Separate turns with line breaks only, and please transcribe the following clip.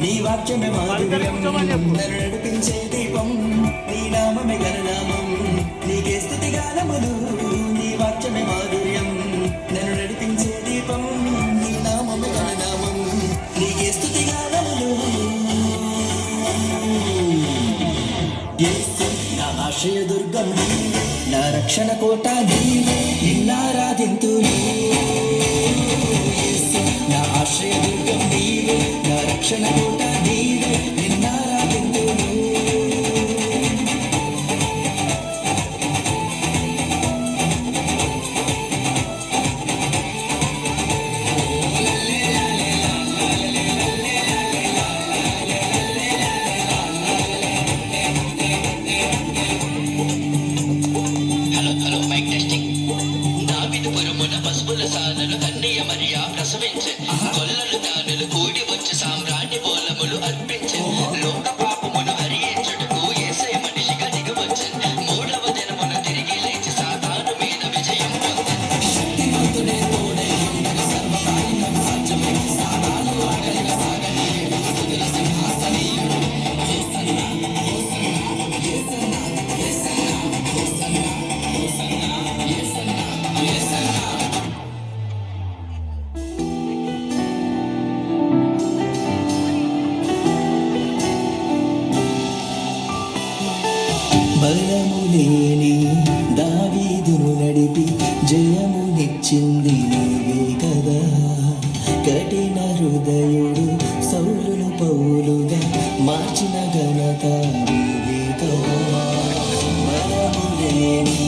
నీ వాక్యమే మాధుర్యం నన్ను నడిపించే దీపం నీ నామమే గణనామం నీకే స్తుతి గానములు నీ వాక్యమే మాధుర్యం నన్ను నడిపించే దీపం నీ నామమే గణనామం నీకే స్తుతి గానములు యేసు నా ఆశ్రయదుర్గం నీవే నా రక్షణ కోట నీవే నిన్నారాధింతును యేసు నా ఆశ్రయదుర్గం నీవే నా రక్షణ కోట నీవే నిన్నారాధింతును
ప్రసవించే కొల్లలు దానులు కూడి వచ్చి సామ్రాణ్య బోలములు అర్పించే లోక పాపమును హరించుటకు యేసే మనిషిగా దిగవచ్చే మూడవ దినమున తిరిగి లేచి సాతాను మీద విజయం పొందే
బలము లేని దావీదును నడిపి జయమునిచ్చింది నీవే కదా కఠిన హృదయుడు సౌలును పౌలుగా మార్చిన ఘనత నీవే కదా బలము లేని